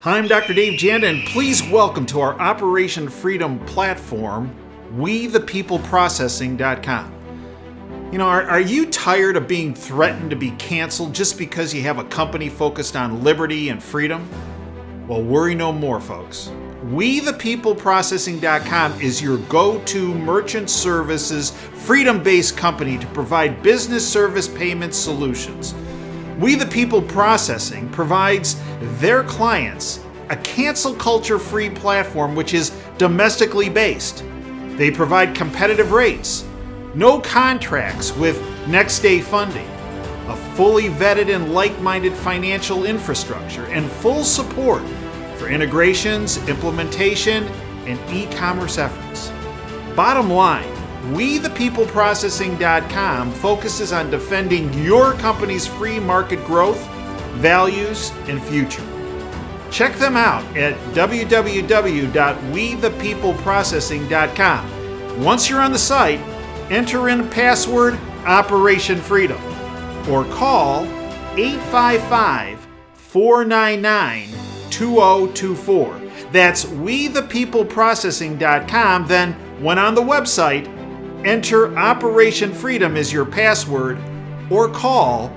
Hi, I'm Dr. Dave Janda, and please welcome to our Operation Freedom platform, WeThePeopleProcessing.com. You know, are you tired of being threatened to be canceled just because you have a company focused on liberty and freedom? Well, worry no more, folks. WeThePeopleProcessing.com is your go-to merchant services, freedom-based company to provide business service payment solutions. We the People Processing provides their clients a cancel culture-free platform which is domestically based. They provide competitive rates, no contracts with next-day funding, a fully vetted and like-minded financial infrastructure, and full support for integrations, implementation, and e-commerce efforts. Bottom line, WeThePeopleProcessing.com focuses on defending your company's free market growth, values, and future. Check them out at www.WeThePeopleProcessing.com. Once you're on the site, enter in password Operation Freedom or call 855-499-2024. That's WeThePeopleProcessing.com. Then, when on the website, enter Operation Freedom as your password or call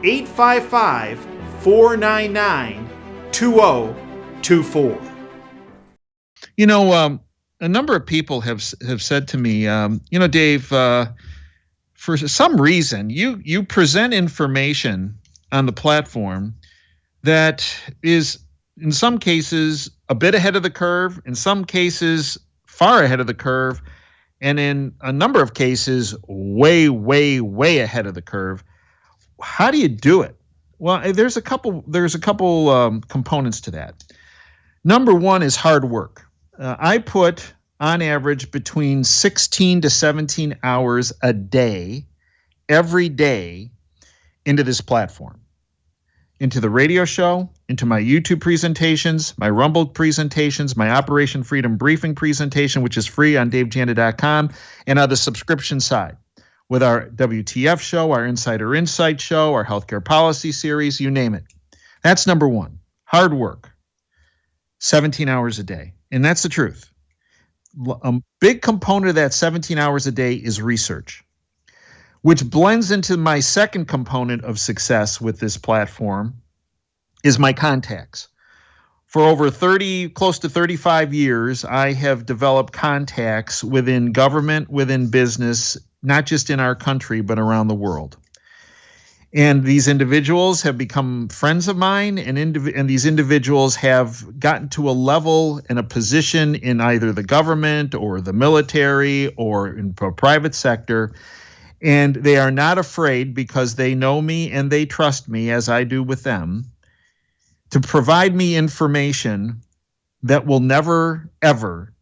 855-499-2024. You know, a number of people have said to me, Dave, for some reason, you present information on the platform that is, in some cases, a bit ahead of the curve, in some cases, far ahead of the curve, and in a number of cases, way, way, way ahead of the curve. How do you do it? Well, there's a couple components to that. Number one is hard work. I put, on average, between 16 to 17 hours a day, every day, into this platform, into the radio show, into my YouTube presentations, my Rumble presentations, my Operation Freedom briefing presentation, which is free on davejanda.com, and on the subscription side with our WTF show, our Insider Insight show, our healthcare policy series, you name it. That's number one, hard work, 17 hours a day. And that's the truth. A big component of that 17 hours a day is research, which blends into my second component of success with this platform, is my contacts. For over close to 35 years, I have developed contacts within government, within business, not just in our country, but around the world. And these individuals have become friends of mine, and these individuals have gotten to a level and a position in either the government or the military or in the private sector. And they are not afraid, because they know me and they trust me, as I do with them, to provide me information that will never, ever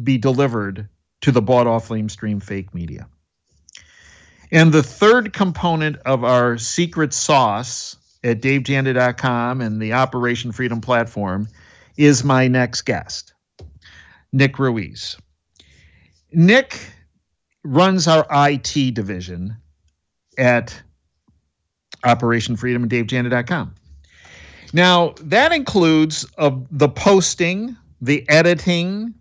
be delivered to the bought-off lamestream fake media. And the third component of our secret sauce at davejanda.com and the Operation Freedom platform is my next guest, Nick Ruiz. Nick runs our IT division at Operation Freedom and davejanda.com. Now, that includes the posting, the editing,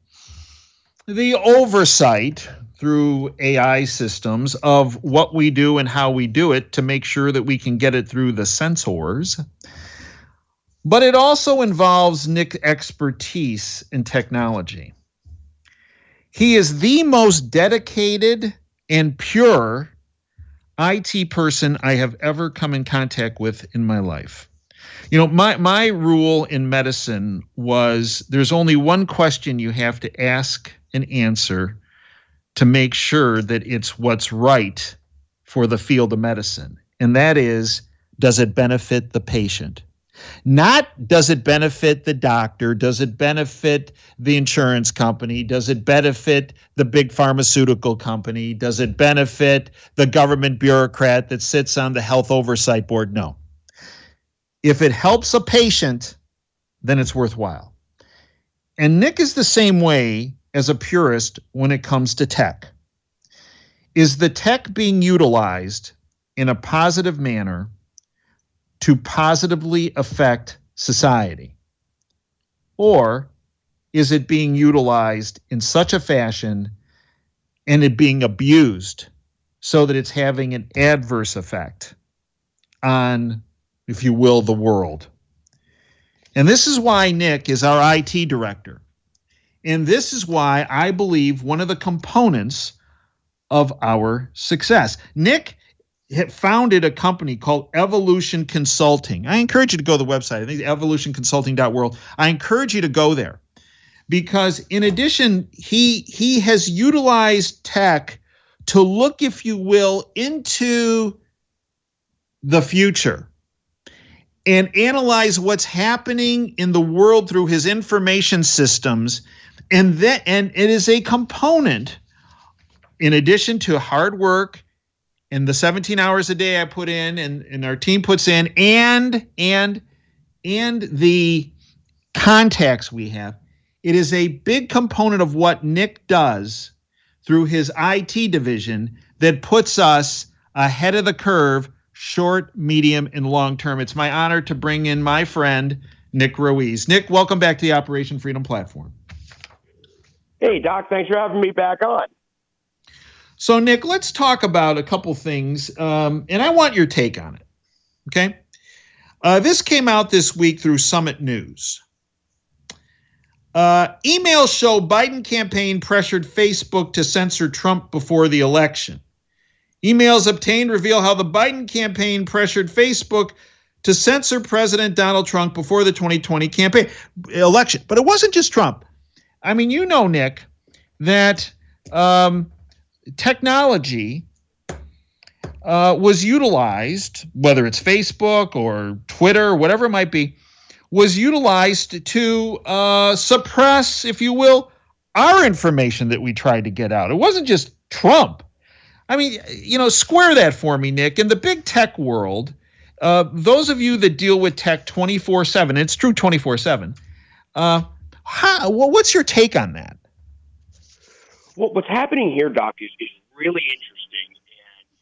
the oversight through AI systems of what we do and how we do it to make sure that we can get it through the sensors. But it also involves Nick's expertise in technology. He is the most dedicated and pure IT person I have ever come in contact with in my life. You know, my rule in medicine was there's only one question you have to ask and answer to make sure that it's what's right for the field of medicine. And that is, does it benefit the patient? Not does it benefit the doctor? Does it benefit the insurance company? Does it benefit the big pharmaceutical company? Does it benefit the government bureaucrat that sits on the health oversight board? No. If it helps a patient, then it's worthwhile. And Nick is the same way as a purist when it comes to tech. Is the tech being utilized in a positive manner to positively affect society? or is it being utilized in such a fashion and it being abused so that it's having an adverse effect on, if you will, the world? And this is why Nick is our IT director. And this is why I believe one of the components of our success. Nick had founded a company called Evolution Consulting. I encourage you to go to the website. I think evolutionconsulting.world. I encourage you to go there because in addition, he has utilized tech to look, if you will, into the future and analyze what's happening in the world through his information systems. And it is a component, in addition to hard work and the 17 hours a day I put in and our team puts in and the contacts we have. It is a big component of what Nick does through his IT division that puts us ahead of the curve, short, medium, and long term. It's my honor to bring in my friend, Nick Ruiz. Nick, welcome back to the Operation Freedom platform. Hey, Doc, thanks for having me back on. So, Nick, let's talk about a couple things, and I want your take on it, okay? This came out this week through Summit News. Emails show Biden campaign pressured Facebook to censor Trump before the election. Emails obtained reveal how the Biden campaign pressured Facebook to censor President Donald Trump before the 2020 campaign election. But it wasn't just Trump. I mean, you know, Nick, that technology was utilized, whether it's Facebook or Twitter, whatever it might be, was utilized to suppress, if you will, our information that we tried to get out. It wasn't just Trump. I mean, you know, square that for me, Nick. In the big tech world, those of you that deal with tech 24/7, it's true 24/7, what's your take on that? Well, what's happening here, Doc, is really interesting.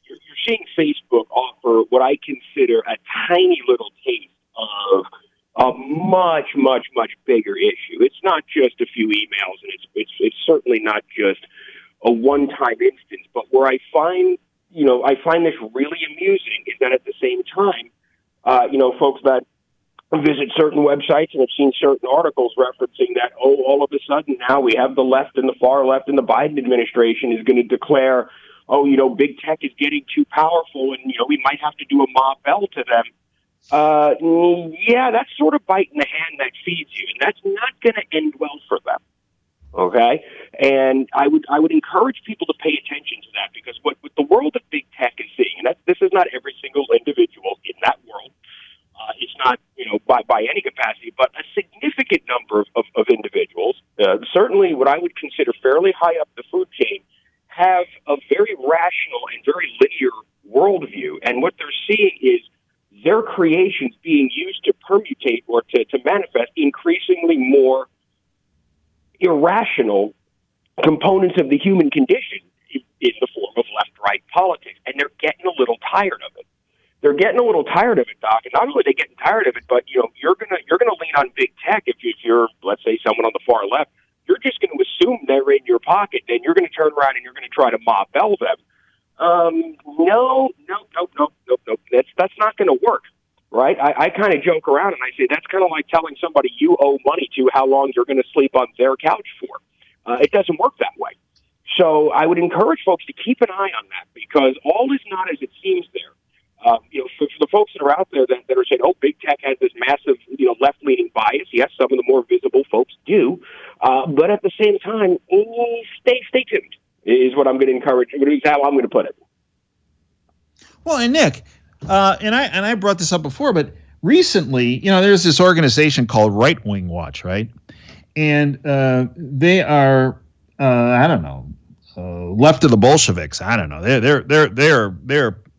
And you're seeing Facebook offer what I consider a tiny little taste of a much, much, much bigger issue. It's not just a few emails, and it's certainly not just a one-time instance. But where I find this really amusing is that at the same time, folks that visit certain websites and have seen certain articles referencing that, all of a sudden now we have the left and the far left and the Biden administration is going to declare, big tech is getting too powerful and, we might have to do a Ma Bell to them. That's sort of biting the hand that feeds you, and that's not going to end well for them. Okay? And I would encourage people to pay attention to that, because what the world of big tech is seeing, and this is not every single individual in that world. It's not, by any capacity, but a significant number of individuals, certainly what I would consider fairly high up the food chain, have a very rational and very linear worldview. And what they're seeing is their creations being used to permutate or to manifest increasingly more irrational components of the human condition in the form of left-right politics. And they're getting a little tired of it. They're getting a little tired of it, Doc. And not only are they getting tired of it, but you're gonna lean on big tech if you're, let's say, someone on the far left. You're just going to assume they're in your pocket, and you're going to turn around and you're going to try to Ma Bell them. No. That's not going to work, right? I kind of joke around and I say that's kind of like telling somebody you owe money to how long you're going to sleep on their couch for. It doesn't work that way. So I would encourage folks to keep an eye on that, because all is not as it seems there. For the folks that are out there that are saying, big tech has this massive, left-leaning bias. Yes, some of the more visible folks do. But at the same time, stay tuned is what I'm going to encourage. Is how I'm going to put it. Well, and Nick, and I brought this up before, but recently, there's this organization called Right Wing Watch, right? And they are, left of the Bolsheviks. I don't know.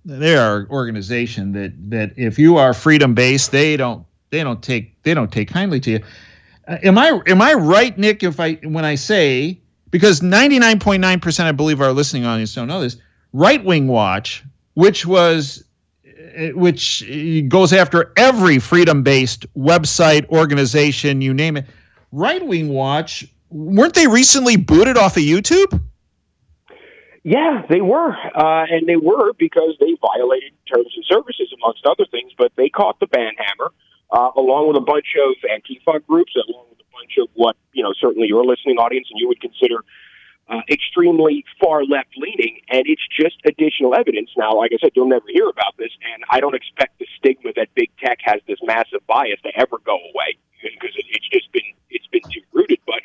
They're an organization that if you are freedom based, they don't take kindly to you. Am I right, Nick? When I say, because 99.9% I believe our listening audience don't know this, Right Wing Watch, which goes after every freedom based website, organization, you name it, Right Wing Watch, weren't they recently booted off of YouTube? Yeah, they were. And they were because they violated terms and services, amongst other things, but they caught the ban hammer, along with a bunch of Antifa groups, along with a bunch of what, certainly your listening audience and you would consider extremely far left-leaning, and it's just additional evidence. Now, like I said, you'll never hear about this, and I don't expect the stigma that big tech has this massive bias to ever go away, because it's been too rooted. But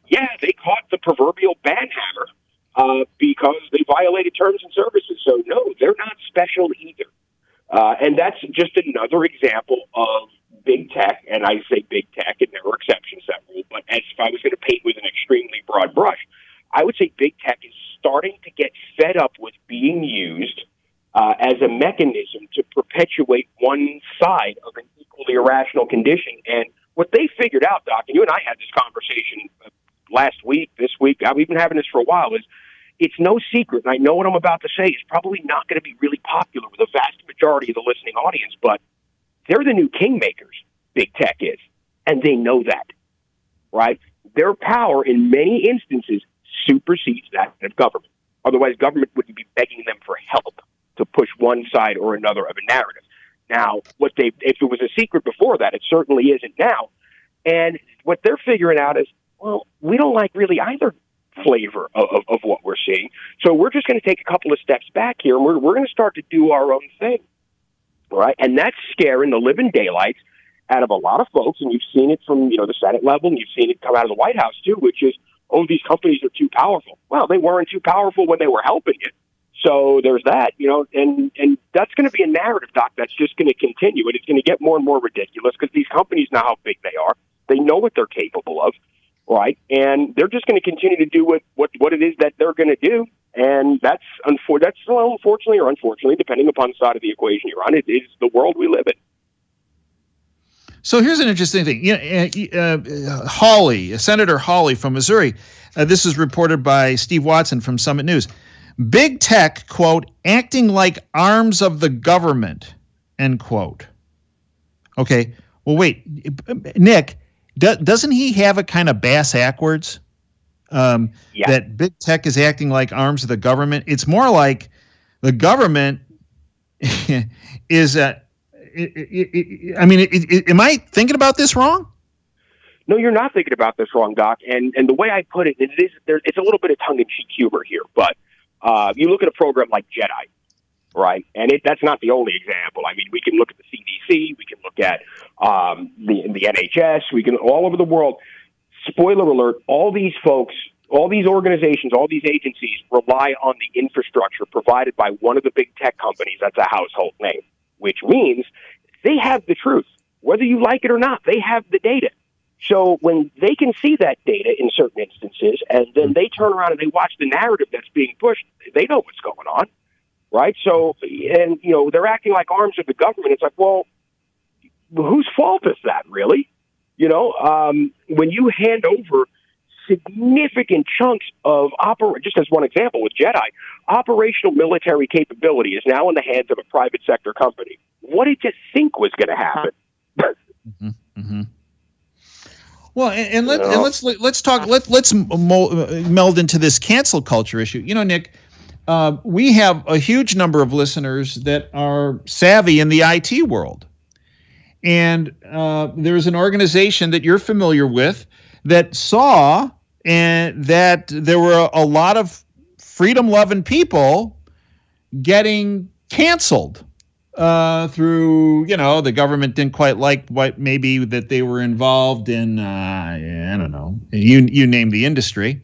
yeah, they caught the proverbial ban hammer because they violated terms and services. So no, they're not special either, and that's just another example of big tech. And I say big tech, and there are exceptions to that rule. But as if I was going to paint with an extremely broad brush, I would say big tech is starting to get fed up with being used as a mechanism to perpetuate one side of an equally irrational condition. And what they figured out, Doc, and you and I had this conversation last week, this week, we've been having this for a while, is it's no secret, and I know what I'm about to say is probably not going to be really popular with the vast majority of the listening audience, but they're the new kingmakers, big tech is, and they know that, right? Their power in many instances supersedes that of government. Otherwise, government wouldn't be begging them for help to push one side or another of a narrative. Now, if it was a secret before that, it certainly isn't now. And what they're figuring out is, well, we don't like really either flavor of what we're seeing. So we're just going to take a couple of steps back here, and we're going to start to do our own thing, right? And that's scaring the living daylights out of a lot of folks, and you've seen it from the Senate level, and you've seen it come out of the White House too, which is, oh, these companies are too powerful. Well, they weren't too powerful when they were helping you. So there's that, and that's going to be a narrative, Doc, that's just going to continue, and it's going to get more and more ridiculous because these companies know how big they are. They know what they're capable of, right? And they're just going to continue to do what it is that they're going to do, and that's unfortunately or unfortunately, depending upon the side of the equation you're on, it is the world we live in. So here's an interesting thing. Senator Hawley from Missouri, this is reported by Steve Watson from Summit News. Big tech, quote, acting like arms of the government, end quote. Okay, well, wait, Nick, doesn't he have a kind of bass-ackwards? That big tech is acting like arms of the government? It's more like the government is am I thinking about this wrong? No, you're not thinking about this wrong, Doc. And the way I put it, it's a little bit of tongue-in-cheek humor here. But you look at a program like Jedi, right? And that's not the only example. I mean, we can look at the CDC, we can look at the NHS, we can all over the world. Spoiler alert: all these folks, all these organizations, all these agencies rely on the infrastructure provided by one of the big tech companies. That's a household name, which means they have the truth. Whether you like it or not, they have the data. So when they can see that data in certain instances, and then they turn around and they watch the narrative that's being pushed, they know what's going on, right? So, and, they're acting like arms of the government. It's like, well, whose fault is that, really? When you hand over significant chunks of just as one example with Jedi, operational military capability is now in the hands of a private sector company. What did you think was going to happen? Mm-hmm. Mm-hmm. Well, let's talk. Let's meld into this cancel culture issue. Nick, we have a huge number of listeners that are savvy in the IT world, and there's an organization that you're familiar with that saw and that there were a lot of freedom-loving people getting canceled through, the government didn't quite like what maybe that they were involved in, I don't know, you name the industry.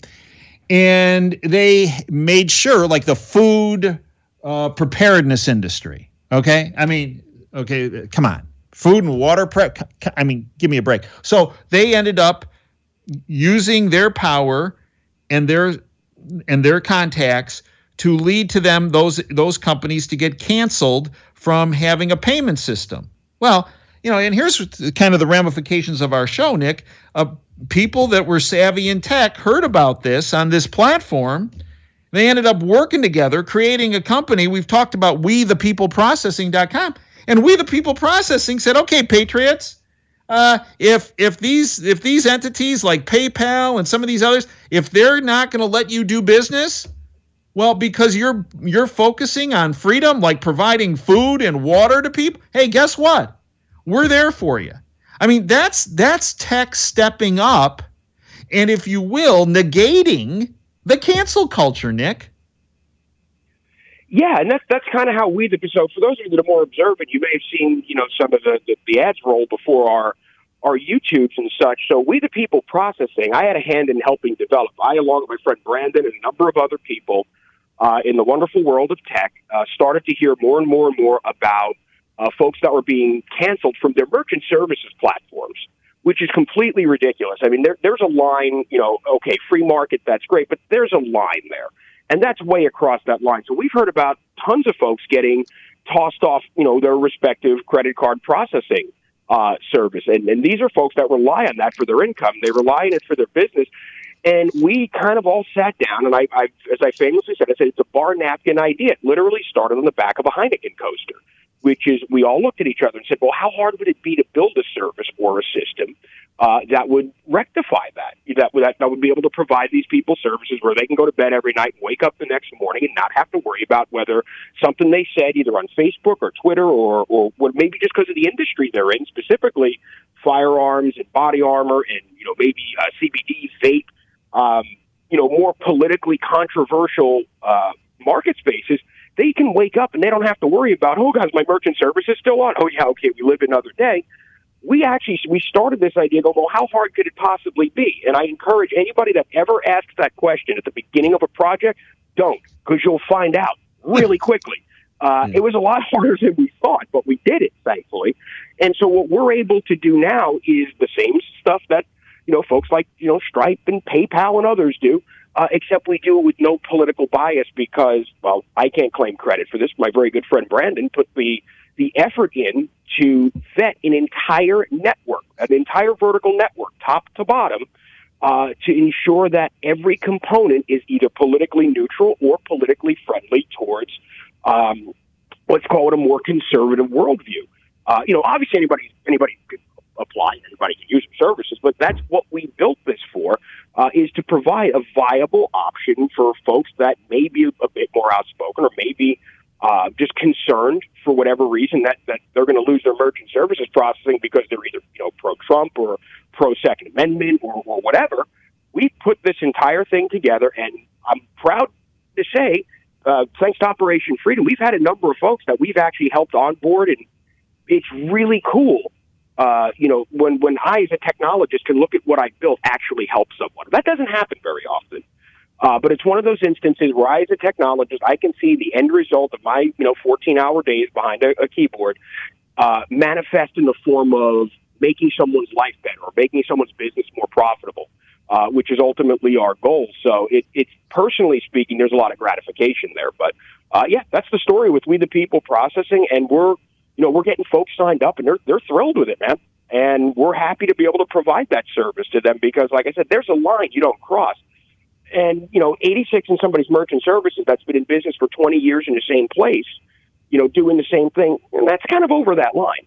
And they made sure, like the food preparedness industry, okay? I mean, okay, come on. Food and water prep, give me a break. So they ended up using their power and their contacts to lead to them those companies to get canceled from having a payment system. Well, and here's kind of the ramifications of our show, Nick. People that were savvy in tech heard about this on this platform. They ended up working together, creating a company. We've talked about WeThePeopleProcessing.com. And We the People Processing said, okay, Patriots, If these entities like PayPal and some of these others, if they're not going to let you do business, well, because you're focusing on freedom, like providing food and water to people, hey, guess what? We're there for you. I mean, that's tech stepping up, and if you will, negating the cancel culture, Nick. Yeah, and that's kind of how so for those of you that are more observant, you may have seen, some of the ads roll before our YouTubes and such. So We the People Processing, I had a hand in helping develop. I, along with my friend Brandon and a number of other people in the wonderful world of tech, started to hear more and more and more about folks that were being canceled from their merchant services platforms, which is completely ridiculous. I mean, there's a line, okay, free market, that's great, but there's a line there. And that's way across that line. So we've heard about tons of folks getting tossed off, their respective credit card processing service. And these are folks that rely on that for their income. They rely on it for their business. And we kind of all sat down, and I as I famously said, it's a bar napkin idea. It literally started on the back of a Heineken coaster, which is we all looked at each other and said, well, how hard would it be to build a service or a system that would rectify that would be able to provide these people services where they can go to bed every night and wake up the next morning and not have to worry about whether something they said either on Facebook or Twitter or maybe just because of the industry they're in, specifically firearms and body armor and, maybe CBD, vape, more politically controversial market spaces. They can wake up and they don't have to worry about, oh, guys, my merchant service is still on. Oh, yeah, okay, we live another day. We started this idea, go, well, how hard could it possibly be? And I encourage anybody that ever asks that question at the beginning of a project, don't, because you'll find out really quickly. It was a lot harder than we thought, but we did it, thankfully. And so what we're able to do now is the same stuff that, folks like, Stripe and PayPal and others do, except we do it with no political bias because, well, I can't claim credit for this. My very good friend Brandon put the effort in to vet an entire network, an entire vertical network, top to bottom, to ensure that every component is either politically neutral or politically friendly towards, let's call it a more conservative worldview. Obviously anybody could apply, anybody can use the services, but that's what we built this for, is to provide a viable option for folks that may be a bit more outspoken or maybe just concerned for whatever reason that they're going to lose their merchant services processing because they're either pro-Trump or pro-Second Amendment or whatever. We put this entire thing together, and I'm proud to say, thanks to Operation Freedom, we've had a number of folks that we've actually helped onboard, and it's really cool. When I, as a technologist, can look at what I built actually help someone. That doesn't happen very often. But it's one of those instances where I, as a technologist, I can see the end result of my, 14-hour days behind a keyboard manifest in the form of making someone's life better or making someone's business more profitable, which is ultimately our goal. So it's personally speaking, there's a lot of gratification there. But, that's the story with We the People Processing, and we're getting folks signed up, and they're thrilled with it, man. And we're happy to be able to provide that service to them because, like I said, there's a line you don't cross. And, 86 in somebody's merchant services that's been in business for 20 years in the same place, doing the same thing, and that's kind of over that line.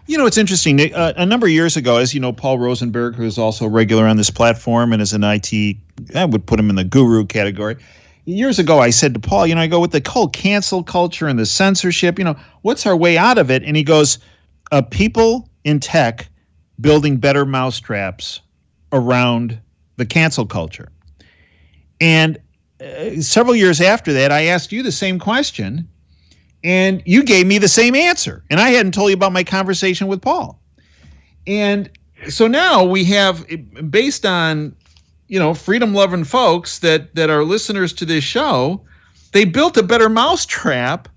It's interesting, Nick. A number of years ago, as you know, Paul Rosenberg, who is also regular on this platform and is an IT, I would put him in the guru category. Years ago, I said to Paul, I go with the whole cancel culture and the censorship, what's our way out of it? And he goes, people in tech building better mousetraps around the cancel culture. And several years after that, I asked you the same question, and you gave me the same answer. And I hadn't told you about my conversation with Paul. And so now we have, based on, freedom-loving folks that are listeners to this show, they built a better mousetrap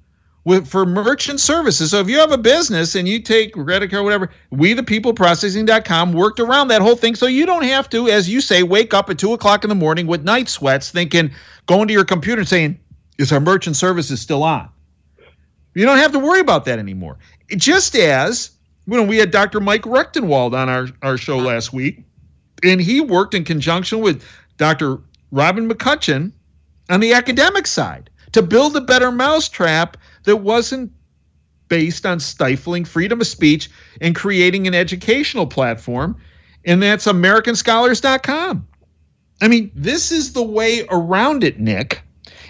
for merchant services. So if you have a business and you take credit card, whatever, wethepeopleprocessing.com worked around that whole thing so you don't have to, as you say, wake up at 2 o'clock in the morning with night sweats going to your computer and saying, is our merchant services still on? You don't have to worry about that anymore. Just as we had Dr. Mike Rechtenwald on our show last week, and he worked in conjunction with Dr. Robin McCutcheon on the academic side to build a better mousetrap that wasn't based on stifling freedom of speech and creating an educational platform, and that's AmericanScholars.com. I mean, this is the way around it, Nick,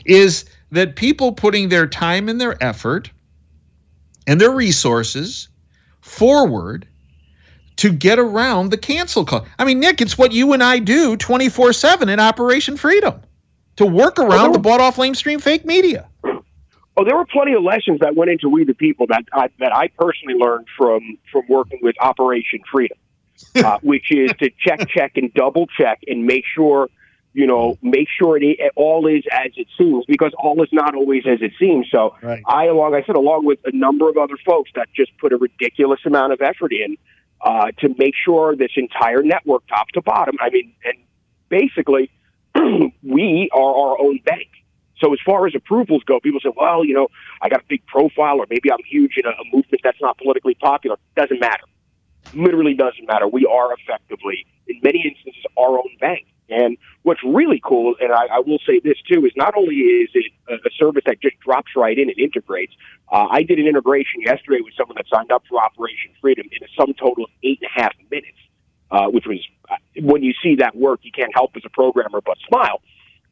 is that people putting their time and their effort and their resources forward to get around the cancel culture. I mean, Nick, it's what you and I do 24/7 in Operation Freedom, to work around the bought-off lamestream fake media. Oh, there were plenty of lessons that went into We the People that I personally learned from working with Operation Freedom, which is to check, and double check and make sure it all is as it seems, because all is not always as it seems. So right. along with a number of other folks that just put a ridiculous amount of effort in to make sure this entire network, top to bottom, I mean, and basically we are our own bank. So as far as approvals go, people say, well, I got a big profile, or maybe I'm huge in a movement that's not politically popular. Doesn't matter. Literally doesn't matter. We are effectively, in many instances, our own bank. And what's really cool, and I will say this too, is not only is it a service that just drops right in and integrates. I did an integration yesterday with someone that signed up for Operation Freedom in a sum total of 8.5 minutes, which was, when you see that work, you can't help as a programmer but smile.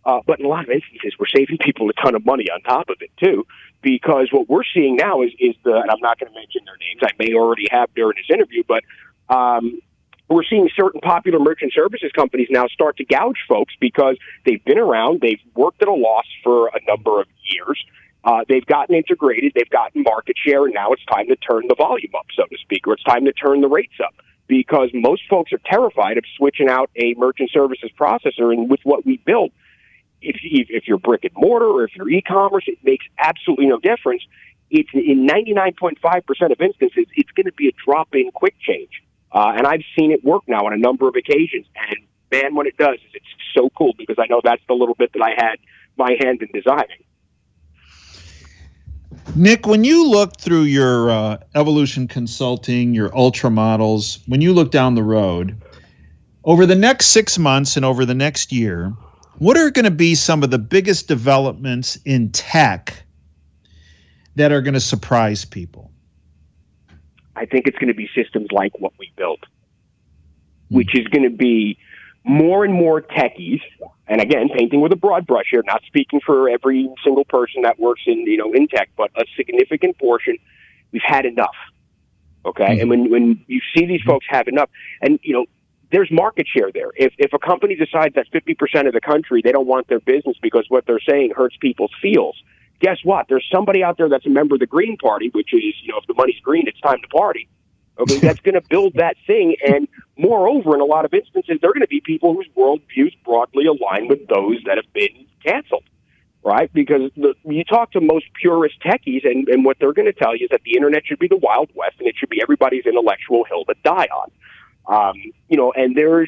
But in a lot of instances, we're saving people a ton of money on top of it, too, because what we're seeing now is and I'm not going to mention their names, I may already have during this interview, but we're seeing certain popular merchant services companies now start to gouge folks because they've been around, they've worked at a loss for a number of years, they've gotten integrated, they've gotten market share, and now it's time to turn the volume up, so to speak, or it's time to turn the rates up. Because most folks are terrified of switching out a merchant services processor, and with what we built, if you're brick and mortar or if you're e-commerce, it makes absolutely no difference. It's in 99.5% of instances, it's going to be a drop-in quick change. And I've seen it work now on a number of occasions. And, man, when it does, it's so cool, because I know that's the little bit that I had my hand in designing. Nick, when you look through your Evolution Consulting, your Ultra models, when you look down the road, over the next 6 months and over the next year, what are going to be some of the biggest developments in tech that are going to surprise people? I think it's going to be systems like what we built, which is going to be more and more techies. And again, painting with a broad brush here, not speaking for every single person that works in tech, but a significant portion. We've had enough. Okay. And when you see these folks have enough, and there's market share there. If a company decides that 50% of the country, they don't want their business because what they're saying hurts people's feels, guess what? There's somebody out there that's a member of the Green Party, which is, if the money's green, it's time to party. Okay, that's going to build that thing. And moreover, in a lot of instances, they're going to be people whose worldviews broadly align with those that have been canceled, right? Because you talk to most purist techies, and what they're going to tell you is that the internet should be the Wild West, and it should be everybody's intellectual hill to die on. And there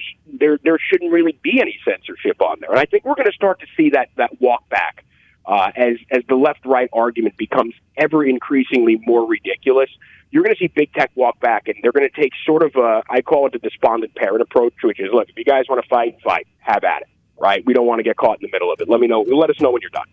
shouldn't really be any censorship on there. And I think we're going to start to see that walk back as the left-right argument becomes ever increasingly more ridiculous. You're going to see big tech walk back, and they're going to take sort of I call it the despondent parent approach, which is, look, if you guys want to fight, have at it, right? We don't want to get caught in the middle of it. Let us know when you're done.